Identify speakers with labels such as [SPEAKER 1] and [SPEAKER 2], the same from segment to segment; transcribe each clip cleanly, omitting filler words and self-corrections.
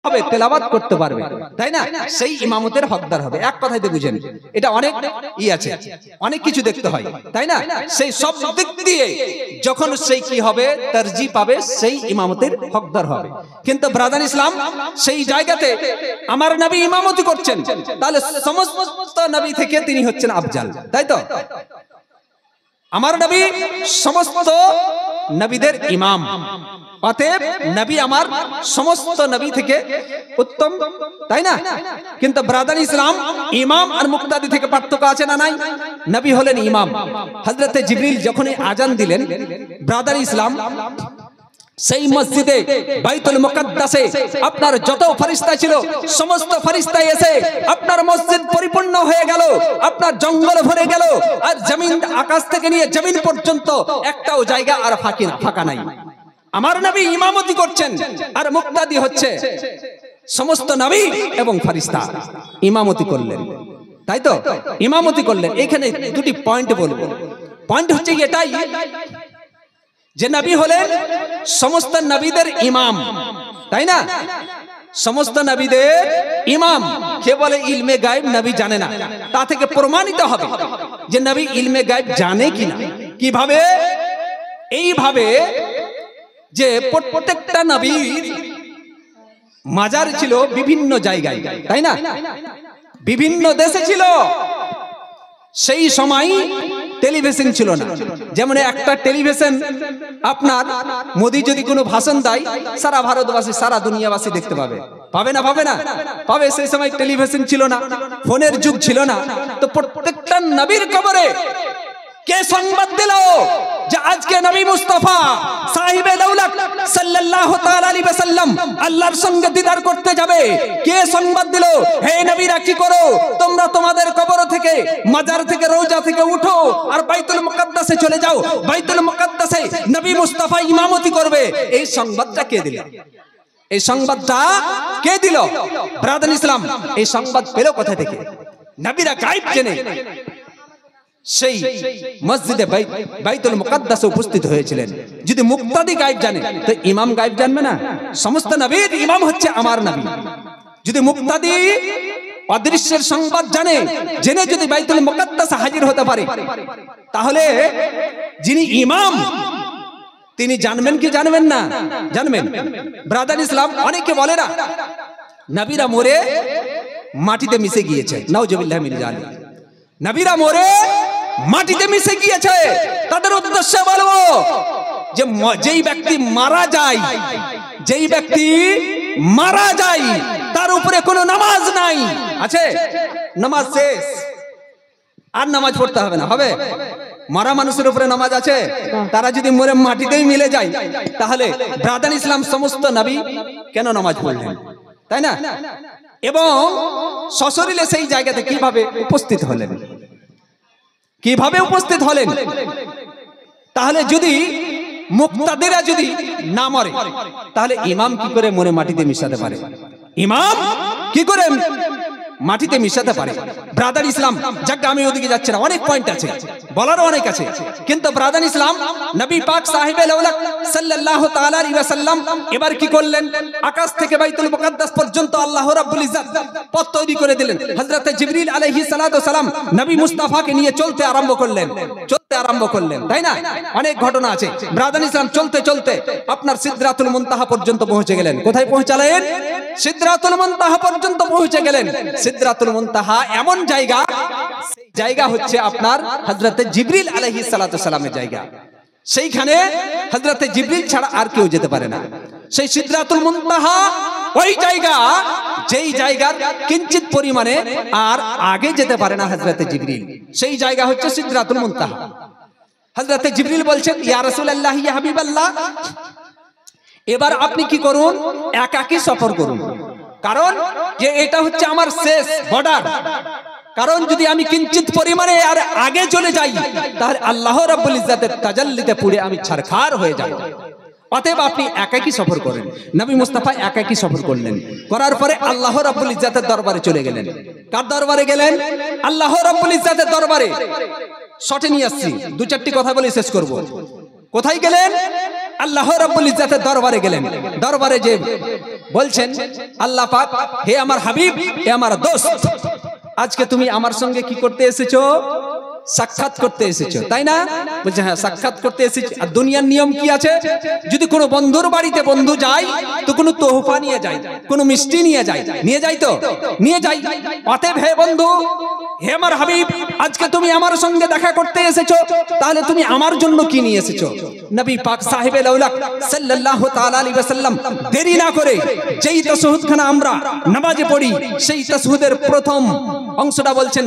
[SPEAKER 1] হবে, তেলাওয়াত করতে পারবে, তাই না? সেই ইমামতের হকদার হবে। এক কথাইতে বুঝেন, এটা অনেক আছে, অনেক কিছু দেখতে হয়, তাই না? সেই সব দিক দিয়ে যখন সেই কি হবে, তারজি পাবে, সেই ইমামতের হকদার হবে। কিন্তু ব্রাদার ইসলাম সেই জায়গাতে আমার নবী ইমামতি করছেন, তাহলে সমস্ত নবী থেকে তিনি হচ্ছেন আফজাল, তাই তো? আমার নবী সমস্ত নবীদের ইমাম, অতএব নবী আমার সমস্ত নবী থেকে উত্তম, তাই না? কিন্তু ব্রাদার ইসলাম ইমাম আর মুক্তাদি থেকে পার্থক্য আছে না নাই? নবী হলেন ইমাম। হযরতে জিবরিল যখনই আজান দিলেন, ব্রাদার ইসলাম সেই মসজিদে বাইতুল মুকাদ্দাসে আপনার যত ফেরেশতা ছিল সমস্ত ফেরেশতা এসে আপনার মসজিদ পরিপূর্ণ হয়ে গেল, আপনার জঙ্গল ভরে গেল, আর জমিন, আকাশ থেকে নিয়ে জমিন পর্যন্ত একটাও জায়গা আর ফাঁকা নাই। আমার নবী ইমামতি করছেন, আর মুক্তাদি হচ্ছে সমস্ত নবী এবং ফেরেশতা ইমামতি করলেন, তাই তো? ইমামতি করলেন। এখানে দুটি পয়েন্ট বলবো। পয়েন্ট হচ্ছে এটাই যে নবী হলেন সমস্ত নবীদের ইমাম, তাই না? সমস্ত নবীদের ইমাম। কে বলে ইলমে গায়েব নবী জানে না, তা থেকে প্রমাণিত হবে যে নবী ইলমে গায়েব জানে কিনা। কিভাবে? এইভাবে যে প্রত্যেকটা নবীর মাজার ছিল বিভিন্ন জায়গায়, তাই না? বিভিন্ন দেশে ছিল। সেই সময় টেলিভিশন ছিল না। যেমন একটা টেলিভিশন আপনার মোদি যদি কোনো ভাষণ দেয়, সারা ভারতবাসী, সারা দুনিয়াবাসী দেখতে পাবে, পাবে না? পাবে না? পাবে। সেই সময় টেলিভিশন ছিল না, ফোনের যুগ ছিল না। তো প্রত্যেকটা নবীর কবরে কে সংবাদ দিল যে আজকে নবী মুস্তাফা সাহিবে দৌলত সাল্লাল্লাহু তাআলা আলাইহি ওয়াসাল্লাম আল্লাহর সঙ্গে দিদার করতে যাবে? কে সংবাদ দিল, হে নবীরা কি করো, তোমরা তোমাদের কবর থেকে, মাজার থেকে, রওজা থেকে উঠো আর বাইতুল মুকাদ্দাসে চলে যাও, বাইতুল মুকাদ্দাসে নবী মুস্তাফা ইমামতি করবে? এই সংবাদটা কে দিল? এই সংবাদটা কে দিল? ব্রাদার ইসলাম এই সংবাদ পেল কোথা থেকে? নবীরা গায়েব জেনে সেই মসজিদে বাইতুল মুকাদ্দাসে উপস্থিত হয়েছিলেন। যদি মুক্তাদি গায়েব জানে, তো ইমাম গায়েব জানবে না? সমস্ত নবীর ইমাম হচ্ছে আমার নবী। যদি মুক্তাদি অদৃশ্যের সংবাদ জানে, জেনে যদি বাইতুল মুকাদ্দাসে হাজির হতে পারে, তাহলে যিনি ইমাম তিনি জানবেন কি জানবেন না? জানবেন। ব্রাদার ইসলাম অনেকে বলে না নবীরা মরে মাটিতে মিশে গিয়েছে, নাউজুবিল্লাহ মিন যালিক। নবীরা মরে মাটিতে মিশে গিয়েছে। তাদের উদ্দেশ্যে বলবো যে যেই ব্যক্তি মারা যায়, যেই ব্যক্তি মারা যায় তার উপরে কোনো নামাজ নাই, আছে? নামাজ শেষ, আর নামাজ পড়তে হবে না। হবে? মারা মানুষের উপরে নামাজ আছে? তারা যদি মরে মাটিতেই মিলে যায়, তাহলে ব্রাদার ইসলাম সমস্ত নবী কেন নামাজ পড়লেন, তাই না? এবং সশরীরে সেই জায়গাতে কিভাবে উপস্থিত হলেন? কিভাবে উপস্থিত হলেন? তাহলে যদি মুক্তাদিরা যদি না মরে, তাহলে ইমাম কি করে মরে মাটিতে মিশাতে পারে? ইমাম কি করে মাটিতে মিশাতে পারে? ব্রাদার ইসলাম, যাক আমি ওদিকে যাচ্ছি না, অনেক পয়েন্ট আছে, বলারও অনেক আছে। কিন্তু ব্রাদার ইসলাম নবী পাক সাহিবে দৌলত সাল্লাল্লাহু তাআলা আলাইহি ওয়াসাল্লাম এবার কি করলেন? আকাশ থেকে বাইতুল মুকাদ্দাস পর্যন্ত আল্লাহ রাব্বুল ইজ্জত পথ তৈরি করে দিলেন। হযরত জিবরিল আলাইহিস সালাতু সালাম নবী মুস্তাফাকে নিয়ে চলতে আরম্ভ করলেন, তাই না? অনেক ঘটনা আছে। ব্রাদার ইসলাম চলতে চলতে আপনার সিদরাতুল মুনতাহা পর্যন্ত পৌঁছে গেলেন। কোথায় পৌঁছালেন? সিদরাতুল মুনতাহা পর্যন্ত পৌঁছে গেলেন। সিদরাতুল মুনতাহা এমন জায়গা, জায়গা হচ্ছে আপনার হযরত জিবরিল আলাইহিস সালাতু সালামের জায়গা। সেইখানে হযরত জিবরিল ছাড়া আর কেউ যেতে পারে না। সেই সিদরাতুল মুনতাহা ওই জায়গা, যেই জায়গার কিঞ্চিত পরিমাণে আর আগে যেতে পারে না হযরত জিবরিল, সেই জায়গা হচ্ছে সিদরাতুল মুনতাহা। হযরত জিবরিল বলছেন, ইয়া রাসূলুল্লাহ, ইয়া হাবিবাল্লাহ, এবার আপনি কি করুন? একাকী সফর করুন, কারণ যে এটা হচ্ছে আমার শেষ বর্ডার। কারণ যদি আমি কিঞ্চিত পরিমাণে আর আগে চলে যাই, তাহলে আল্লাহ রাব্বুল ইজ্জতের তাজাল্লিতে পুড়ে আমি ছারখার হয়ে যাব। অতএব আপনি একাকী সফর করেন। নবী মুস্তাফা একাকী সফর করলেন। করার পরে আল্লাহ রাব্বুল ইজ্জতের দরবারে চলে গেলেন। কার দরবারে গেলেন? আল্লাহ রাব্বুল ইজ্জতের দরবারে। শর্টে নিয়ে আসছি, দু চারটি কথা বলে শেষ করব। কোথায় গেলেন? আল্লাহ রাব্বুল ইজ্জাতের দরবারে গেলেন। দরবারে যে বলছেন আল্লাহ পাক, হে আমার হাবিব, হে আমার দোস্ত, আজকে তুমি আমার সঙ্গে কি করতে এসেছো? সাক্ষাৎ করতে এসেছো, তাই না? বলছে হ্যাঁ, সাক্ষাৎ করতে এসেছি। আর দুনিয়ার নিয়ম কি আছে? যদি কোনো বন্ধুর বাড়িতে বন্ধু যায় তো কোনো তোহফা নিয়ে যায়, কোনো মিষ্টি নিয়ে যায়, নিয়ে যায় তো নিয়ে যায়। অতএব হে বন্ধু, হে আমার হাবিব, আজকে তুমি আমার সঙ্গে দেখা করতে এসেছো, তাহলে তুমি আমার জন্য কি নিয়ে এসেছো? নবী পাক সাহেবে লাউলাক সাল্লাল্লাহু তাআলা আলাইহি ওয়াসাল্লাম দেরি না করে যেই তাশাহুদখানা আমরা নামাজে পড়ি, সেই তাশাহুদের প্রথম অংশটা বলছেন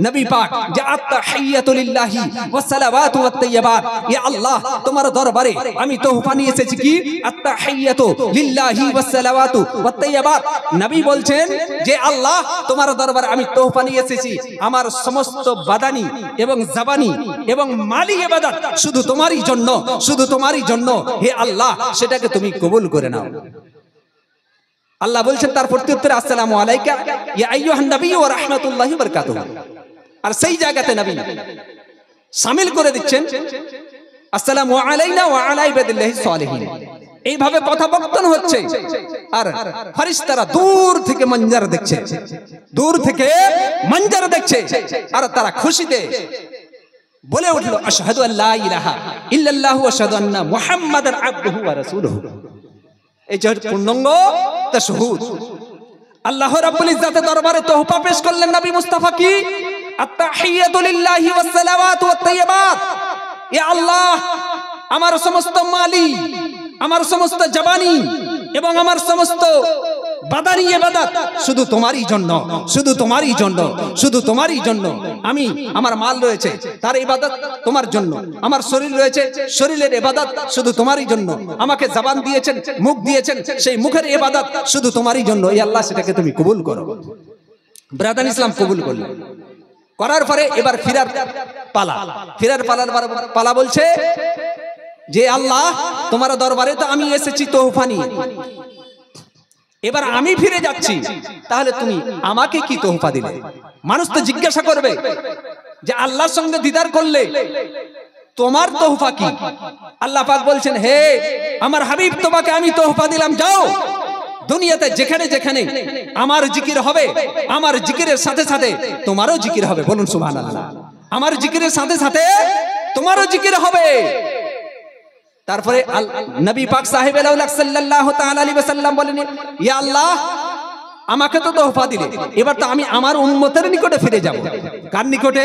[SPEAKER 1] নবী পাক যে আত্তাহিয়াতু লিল্লাহি ওয়াস সালাওয়াতু ওয়াত তাইয়্যিবাত। ইয়া আল্লাহ, তোমার দরবারে আমি তোহফা নিয়ে এসেছি কি? আত্তাহিয়াতু লিল্লাহি ওয়াস সালাওয়াতু ওয়াত তাইয়্যিবাত। নবী বলছেন যে আল্লাহ, তোমার দরবারে আমি তোহফা নিয়ে এসেছি, আমার সমস্ত বাদানি এবং জাবানি এবং মালি ইবাদত শুধু তোমারই জন্য, শুধু তোমারই জন্য। হে আল্লাহ, সেটাকে তুমি কবুল করে নাও। আল্লাহ বলছেন তার প্রত্যুত্তরে আসসালামু আলাইকা ইয়া আইয়ুহান নবী ওয়া রাহমাতুল্লাহি ওয়া বারাকাতুহু। আর সেই জায়গাতে নবী শামিল করে দিচ্ছেন আসসালামু আলাইনা ওয়া আলা ইবাদিল্লাহিস সালিহিন। এইভাবে কথাবর্তন হচ্ছে, আর ফেরেশতারা দূর থেকে মঞ্জার দেখছে, দূর থেকে মঞ্জার দেখছে, আর তারা খুশিতে বলে উঠল আশহাদু আল্লা ইলাহা ইল্লাল্লাহু ওয়া আশহাদু আন্না মুহাম্মাদান আবদুহু ওয়া রাসূলুহু। এই যে পূর্ণাঙ্গ তাশহুদ। আল্লাহ রাব্বুল ইজ্জাতের দরবারে তোহফা পেশ করলেন নবী মুস্তাফা কি? আত্তাহিয়াতু লিল্লাহি ওয়াস সালাওয়াতু ওয়াত তাইয়্যিবাত। ইয়া আল্লাহ, আমার সমস্ত মালি, আমার সমস্ত জাবানি এবং আমার সমস্ত বাদানি ইবাদত শুধু তোমারই জন্য, শুধু তোমারই জন্য, শুধু তোমারই জন্য। আমি, আমার মাল রয়েছে, তার ইবাদত তোমার জন্য। আমার শরীর রয়েছে, শরীরের ইবাদত শুধু তোমারই জন্য। আমাকে জবান দিয়েছেন, মুখ দিয়েছেন, সেই মুখের ইবাদত শুধু তোমারই জন্য। এই আল্লাহ, সেটাকে তুমি কবুল করো। ব্রাদার ইসলাম কবুল করলেন। করার পরে এবার ফিরার পালা। ফিরার পালা বলছে যে আল্লাহ, তোমার দরবারে তো আমি এসেছি তোহফা নিয়ে, এবার আমি ফিরে যাচ্ছি, তাহলে তুমি আমাকে কি তোহফা দিলে? মানুষ তো জিজ্ঞাসা করবে যে আল্লাহর সঙ্গে দিদার করলে তোমার তোহফা কি? আল্লাহ পাক বলছেন, হে আমার হাবিব, তোমাকে আমি তোহফা দিলাম, যাও দুনিয়াতে যেখানে যেখানে আমার জিকির হবে, আমার জিকিরের সাথে সাথে তোমারও জিকির হবে। বলুন সুবহানাল্লাহ। আমার জিকিরের সাথে সাথে তোমারও জিকির হবে। তারপরে নবী পাক সাহেবে লাউলাক সাল্লাল্লাহু তাআলা আলাইহি ওয়াসাল্লাম বলেন, ইয়া আল্লাহ, আমাকে তো তোহফা দিলে, এবার তো আমি আমার উম্মতের নিকটে ফিরে যাব। কার নিকটে?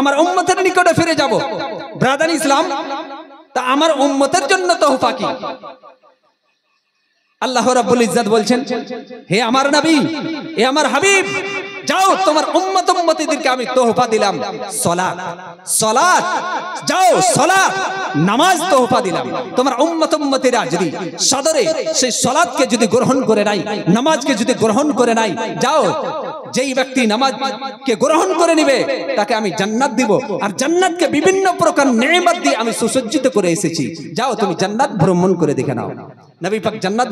[SPEAKER 1] আমার উম্মতের নিকটে ফিরে যাব। ব্রাদার ইসলাম, তা আমার উম্মতের জন্য তোহফা কি? আল্লাহ রাব্বুল ইজ্জত বলছেন, হে আমার নবী, হে আমার হাবিব, যাও তোমার উম্মত উম্মতীদেরকে আমি তোহফা দিলাম সালাত। সালাত, যাও সালাত, নামাজ তোহফা দিলাম। তোমার উম্মত উম্মতীরা যদি সদরে সেই সালাতকে যদি গ্রহণ করে নাই, নামাজকে যদি গ্রহণ করে নাই, যাও যেই ব্যক্তি নামাজকে গ্রহণ করে নেবে তাকে আমি জান্নাত দিব। আর জান্নাতকে বিভিন্ন প্রকার নেয়ামত দিয়ে আমি সুসজ্জিত করে এসেছি। যাও তুমি জান্নাত ভ্রমণ করে দেখে নাও। নবী পাক জান্নাত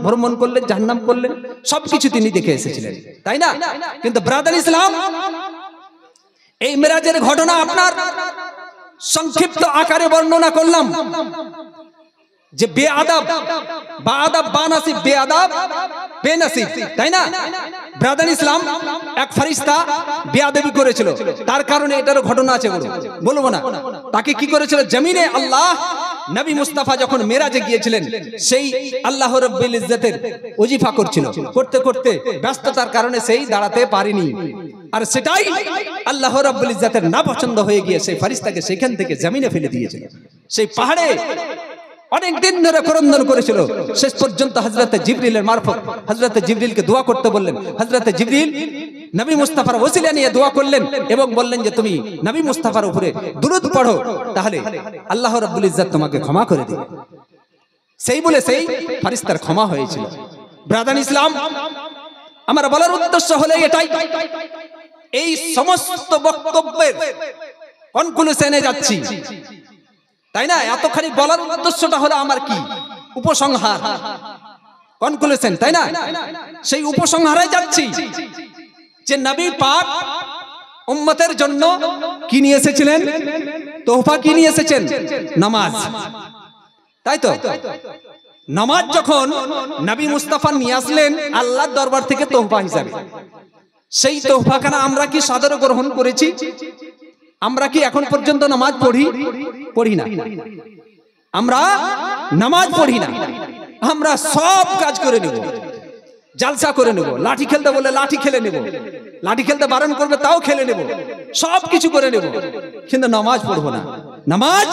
[SPEAKER 1] ভ্রমণ করলেন, জাহান্নাম করলেন, সবকিছু তিনি দেখে এসেছিলেন, তাই না? কিন্তু ব্রাদার ইসলাম, এই মিরাজের ঘটনা আপনার সংক্ষিপ্ত আকারে বর্ণনা করলাম যে বেআদব, বাআদব, বানাসিব, বেআদব, বেনসিব, তাই না? ব্রাদার ইসলাম, এক ফেরেশতা বেয়াদবি করেছিল, তার কারণে এটার ঘটনা আছে, বলবো না। তাকে কি করেছিল? জমিনে আল্লাহ নবী মুস্তাফা যখন মেরাজে গিয়েছিলেন, সেই আল্লাহ রাব্বুল ইজ্জতের ওজিফা করছিল, করতে করতে ব্যস্ততার কারণে সেই দাঁড়াতে পারেনি। আর সেটাই আল্লাহ রাব্বুল ইজ্জতের না পছন্দ হয়ে গিয়ে সেই ফেরেশতাকে সেখান থেকে জমিনে ফেলে দিয়েছিল। সেই পাহাড়ে অনেক দিন ধরে ক্রন্দন করেছিল। শেষ পর্যন্ত হযরতে জিবরিলের মারফত হযরতে জিবরিলকে দোয়া করতে বললেন। হযরতে জিবরিল নবী মুস্তাফার ওসিলা নিয়ে দোয়া করলেন এবং বললেন যে তুমি নবী মুস্তাফার উপরে দুরূদ পড়ো, তাহলে আল্লাহ রাব্বুল ইজ্জত তোমাকে ক্ষমা করে দিবে। সেই বলে সেই ফেরেশতার ক্ষমা হয়েছিল। ব্রাদার ইসলাম, আমার বলার উদ্দেশ্য হলো এটাই, এই সমস্ত বক্তব্যের কনক্লুশনে যাচ্ছি, তাই না? এতখানি বলার উদ্দেশ্যটা হলো আমার কি? উপসংহার, কনক্লুশন, তাই না? সেই উপসংহারে যাচ্ছি যে নবী পাক উম্মতের জন্য কি নিয়ে এসেছিলেন? তোহফা কি নিয়ে এসেছেন? নামাজ। তাই তো? নামাজ যখন নবী মুস্তাফা নিয়ে আসলেন আল্লাহর দরবার থেকে তোহফা হিসাবে, সেই তোহফাখানা আমরা কি সাদরে গ্রহণ করেছি? আমরা কি এখন পর্যন্ত নামাজ পড়ি না? আমরা নামাজ পড়ি না, আমরা সব কাজ করে নেব, জালসা করে নেব, লাঠি খেলতে বলে লাঠি খেলে নেব, লাঠি খেলতে বারণ করবে তাও খেলে নেব, সব কিছু করে নেব, কিন্তু নামাজ পড়বো না, নামাজ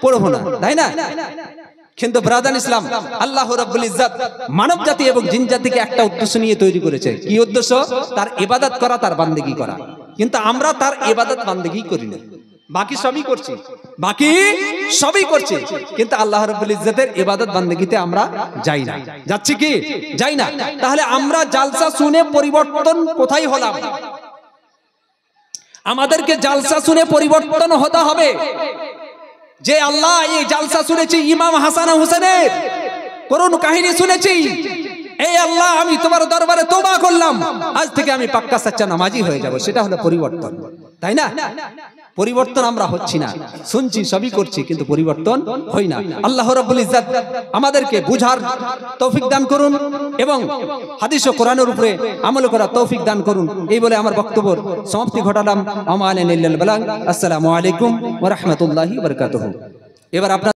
[SPEAKER 1] পড়বো না, তাই না? কিন্তু ব্রাদার ইসলাম, আল্লাহ রাব্বুল ইজ্জত মানব জাতি এবং জিন জাতিকে একটা উদ্দেশ্য নিয়ে তৈরি করেছে। কি উদ্দেশ্য? তার ইবাদত করা, তার বান্দেগী করা। কিন্তু আমরা তার ইবাদত বান্দেগী করি না, বাকি সবই করছি, কিন্তু আল্লাহ রাব্বুল ইজ্জতের ইবাদত বান্দেগীতে আমরা যাই না। যাচ্ছি কি? যাই না। তাহলে আমরা জালসা শুনে পরিবর্তন কোথায় হলাম? আমাদেরকে জালসা শুনে পরিবর্তন হতে হবে। যে আল্লাহ, এই জালসা শুনেছি ইমাম হাসান হুসেনের করুণ কাহিনী শুনেছি, এই আল্লাহ আমি তোমার দরবারে তওবা করলাম, আজ থেকে আমি পাক্কা সাচ্চা নামাজি হয়ে যাব, সেটা হলো পরিবর্তন, তাই না? পরিবর্তন আমরা হচ্ছি না, শুনছি সবই করছি, কিন্তু পরিবর্তন হই না। আল্লাহ রাব্বুল ইজ্জত আমাদেরকে বুঝার তৌফিক দান করুন এবং হাদিস ও কোরআনের উপরে আমল করার তৌফিক দান করুন। এই বলে আমার বক্তব্য সমাপ্তি ঘটালাম। আমানে নিল্লাল বালাগ। আসসালামু আলাইকুম ওয়া রাহমাতুল্লাহি ওয়া বারাকাতুহু। এবার আপনার